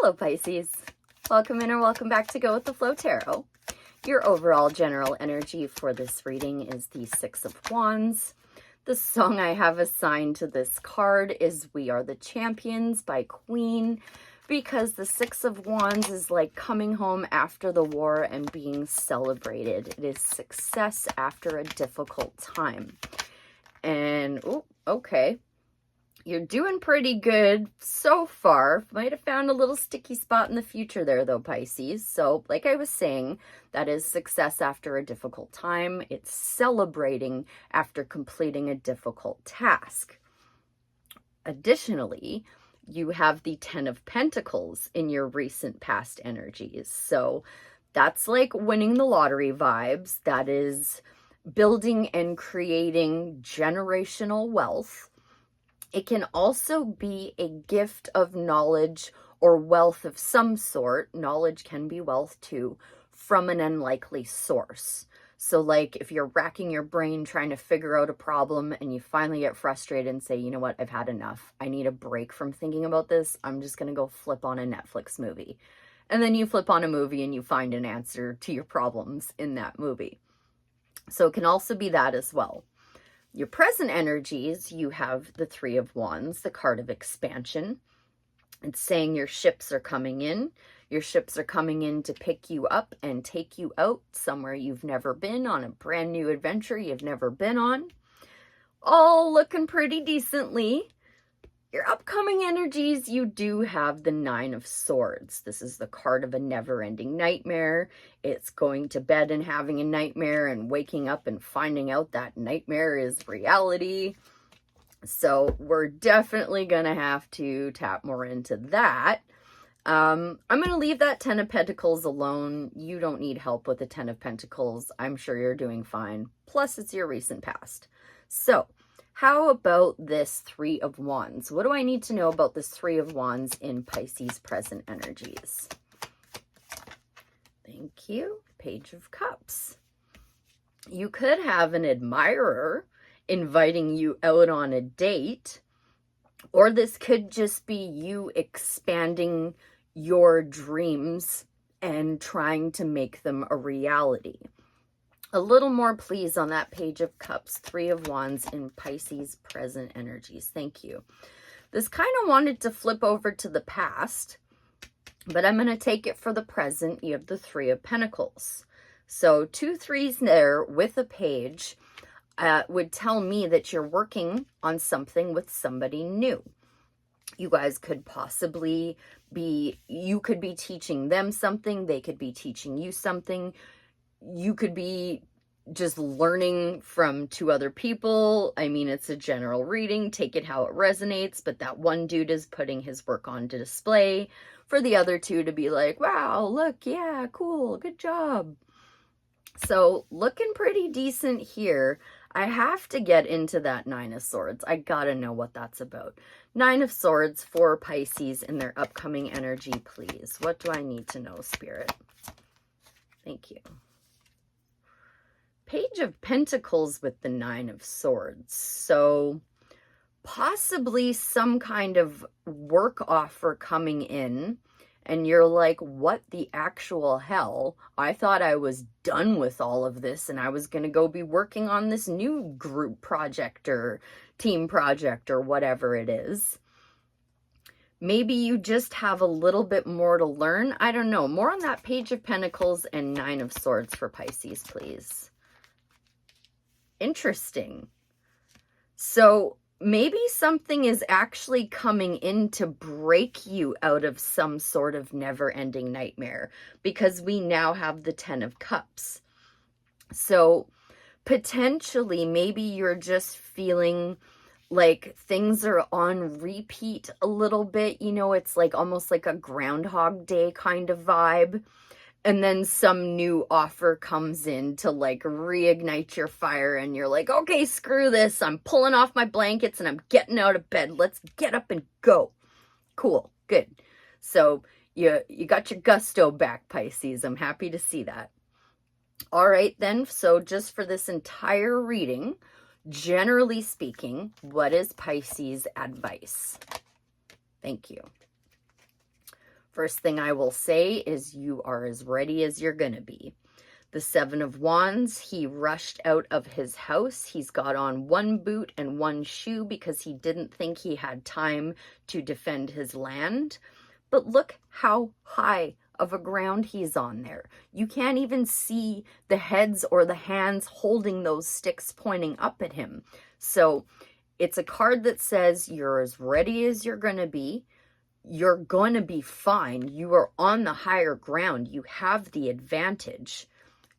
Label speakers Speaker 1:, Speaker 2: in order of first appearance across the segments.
Speaker 1: Hello Pisces, welcome in or welcome back to Go with the Flow Tarot. Your overall general energy for this reading is the Six of Wands. The song I have assigned to this card is We Are the Champions by Queen, because the Six of Wands is like coming home after the war and being celebrated. It is success after a difficult time. And, oh, okay. You're doing pretty good so far. Might have found a little sticky spot in the future there, though, Pisces. So, like I was saying, that is success after a difficult time. It's celebrating after completing a difficult task. Additionally, you have the Ten of Pentacles in your recent past energies. So, that's like winning the lottery vibes. That is building and creating generational wealth. It can also be a gift of knowledge or wealth of some sort. Knowledge can be wealth too, from an unlikely source. So like if you're racking your brain trying to figure out a problem and you finally get frustrated and say, you know what, I've had enough. I need a break from thinking about this. I'm just going to go flip on a Netflix movie. And then you flip on a movie and you find an answer to your problems in that movie. So it can also be that as well. Your present energies, you have the Three of Wands, the card of expansion. It's saying your ships are coming in. Your ships are coming in to pick you up and take you out somewhere you've never been, on a brand new adventure you've never been on. All looking pretty decently. Your upcoming energies, you do have the Nine of Swords. This is the card of a never-ending nightmare. It's going to bed and having a nightmare and waking up and finding out that nightmare is reality. So we're definitely going to have to tap more into that. I'm going to leave that Ten of Pentacles alone. You don't need help with the Ten of Pentacles. I'm sure you're doing fine. Plus, it's your recent past. So, how about this Three of Wands? What do I need to know about this Three of Wands in Pisces present energies? Thank you. Page of Cups. You could have an admirer inviting you out on a date, or this could just be you expanding your dreams and trying to make them a reality. A little more, please, on that Page of Cups, Three of Wands in Pisces present energies. Thank you. This kind of wanted to flip over to the past, but I'm going to take it for the present. You have the Three of Pentacles. So 2 threes there with a page would tell me that you're working on something with somebody new. You guys could possibly be, you could be teaching them something. They could be teaching you something. You could be just learning from 2 other people. I mean, it's a general reading. Take it how it resonates. But that one dude is putting his work on display for the other 2 to be like, wow, look, yeah, cool, good job. So looking pretty decent here. I have to get into that Nine of Swords. I gotta know what that's about. Nine of Swords for Pisces in their upcoming energy, please. What do I need to know, Spirit? Thank you. Page of Pentacles with the Nine of Swords. So possibly some kind of work offer coming in and you're like, what the actual hell? I thought I was done with all of this and I was going to go be working on this new group project or team project or whatever it is. Maybe you just have a little bit more to learn. I don't know. More on that Page of Pentacles and Nine of Swords for Pisces, please. Interesting. So maybe something is actually coming in to break you out of some sort of never-ending nightmare, because we now have the Ten of Cups. So potentially maybe you're just feeling like things are on repeat a little bit. You know, it's like almost like a Groundhog Day kind of vibe. And then some new offer comes in to like reignite your fire and you're like, okay, screw this. I'm pulling off my blankets and I'm getting out of bed. Let's get up and go. Cool. Good. So you got your gusto back, Pisces. I'm happy to see that. All right, then. So just for this entire reading, generally speaking, what is Pisces advice? Thank you. First thing I will say is you are as ready as you're going to be. The Seven of Wands, he rushed out of his house. He's got on one boot and one shoe because he didn't think he had time to defend his land. But look how high of a ground he's on there. You can't even see the heads or the hands holding those sticks pointing up at him. So it's a card that says you're as ready as you're going to be. You're going to be fine. You are on the higher ground. You have the advantage.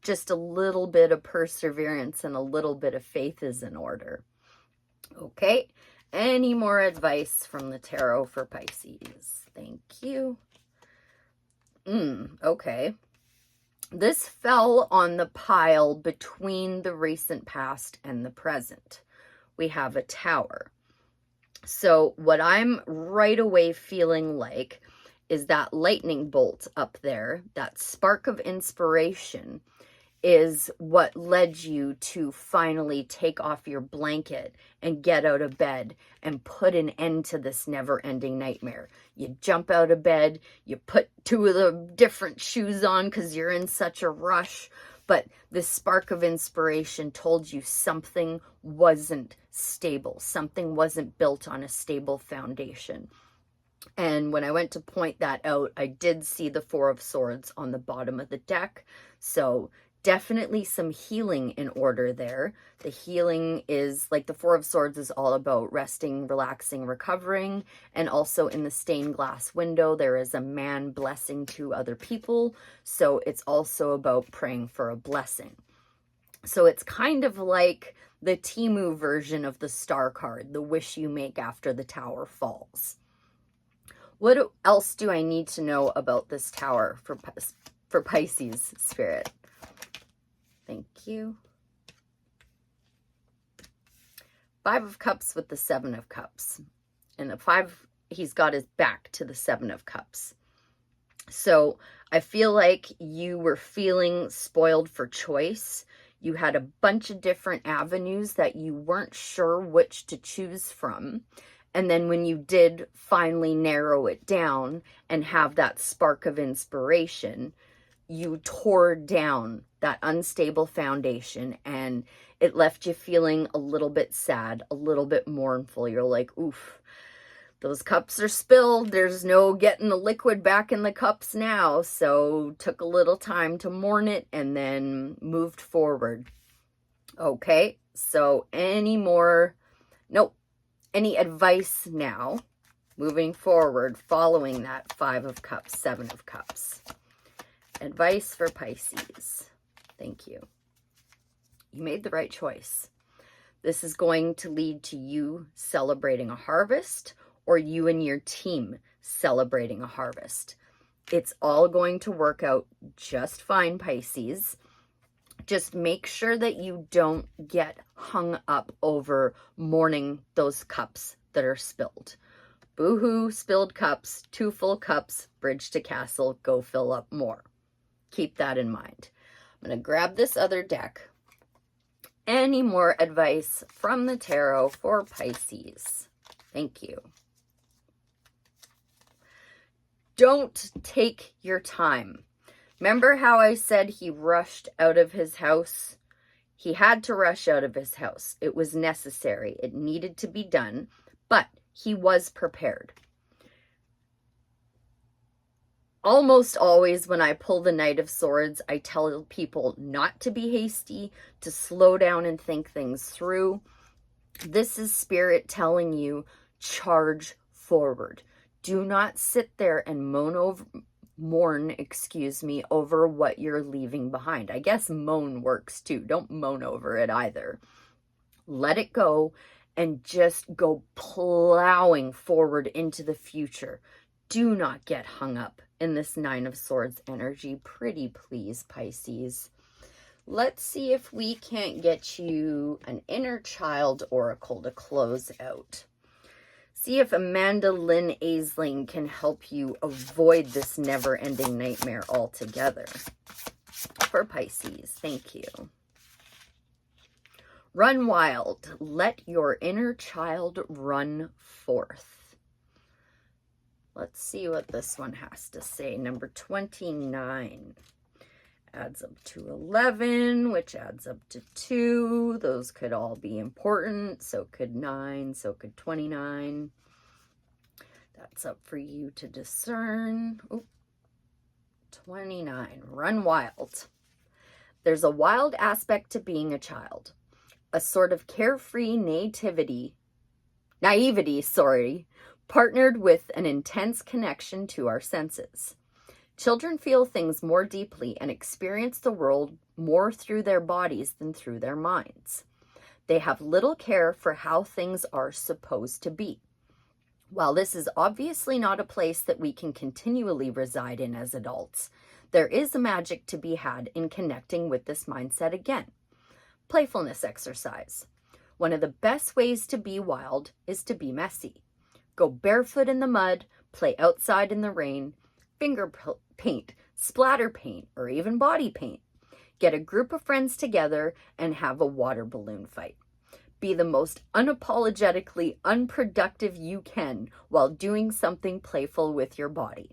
Speaker 1: Just a little bit of perseverance and a little bit of faith is in order. Okay, any more advice from the tarot for Pisces? Thank you. Okay. This fell on the pile between the recent past and the present. We have a Tower. So what I'm right away feeling like is that lightning bolt up there, that spark of inspiration, is what led you to finally take off your blanket and get out of bed and put an end to this never-ending nightmare. You jump out of bed, you put two of the different shoes on because you're in such a rush, but this spark of inspiration told you something wasn't stable, something wasn't built on a stable foundation. And when I went to point that out, I did see the Four of Swords on the bottom of the deck, so definitely some healing in order there. The healing is, like, the Four of Swords is all about resting, relaxing, recovering. And also in the stained glass window, there is a man blessing two other people. So it's also about praying for a blessing. So it's kind of like the Timu version of the Star card, the wish you make after the tower falls. What else do I need to know about this tower for Pisces spirit? Thank you. Five of Cups with the Seven of Cups. And the five, he's got his back to the Seven of Cups. So I feel like you were feeling spoiled for choice. You had a bunch of different avenues that you weren't sure which to choose from. And then when you did finally narrow it down and have that spark of inspiration, you tore down that unstable foundation and it left you feeling a little bit sad, a little bit mournful. You're like, oof, those cups are spilled. There's no getting the liquid back in the cups now. So took a little time to mourn it and then moved forward. Okay, so any advice now moving forward following that Five of Cups, Seven of Cups? Advice for Pisces. Thank you. You made the right choice. This is going to lead to you celebrating a harvest or you and your team celebrating a harvest. It's all going to work out just fine, Pisces. Just make sure that you don't get hung up over mourning those cups that are spilled. Boo-hoo, spilled cups, 2 full cups, bridge to castle, go fill up more. Keep that in mind. I'm going to grab this other deck. Any more advice from the tarot for Pisces? Thank you. Don't take your time. Remember how I said he rushed out of his house? He had to rush out of his house. It was necessary. It needed to be done, but he was prepared. Almost always when I pull the Knight of Swords, I tell people not to be hasty, to slow down and think things through. This is Spirit telling you, charge forward. Do not sit there and mourn over what you're leaving behind. I guess moan works too. Don't moan over it either. Let it go and just go plowing forward into the future. Do not get hung up in this Nine of Swords energy. Pretty please, Pisces. Let's see if we can't get you an inner child oracle to close out. See if Amanda Lynn Aisling can help you avoid this never-ending nightmare altogether. For Pisces, thank you. Run wild. Let your inner child run forth. Let's see what this one has to say. Number 29 adds up to 11, which adds up to 2. Those could all be important. So could 9, so could 29. That's up for you to discern. Oop. 29, run wild. There's a wild aspect to being a child, a sort of carefree naivety, partnered with an intense connection to our senses. Children feel things more deeply and experience the world more through their bodies than through their minds. They have little care for how things are supposed to be. While this is obviously not a place that we can continually reside in as adults, there is a magic to be had in connecting with this mindset again. Playfulness exercise. One of the best ways to be wild is to be messy. Go barefoot in the mud, play outside in the rain, finger paint, splatter paint, or even body paint. Get a group of friends together and have a water balloon fight. Be the most unapologetically unproductive you can while doing something playful with your body.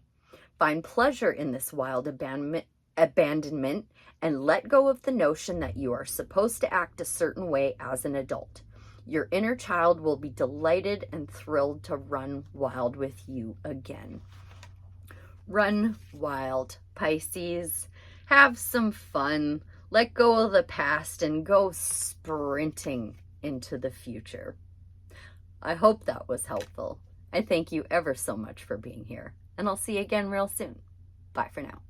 Speaker 1: Find pleasure in this wild abandonment and let go of the notion that you are supposed to act a certain way as an adult. Your inner child will be delighted and thrilled to run wild with you again. Run wild, Pisces. Have some fun. Let go of the past and go sprinting into the future. I hope that was helpful. I thank you ever so much for being here, and I'll see you again real soon. Bye for now.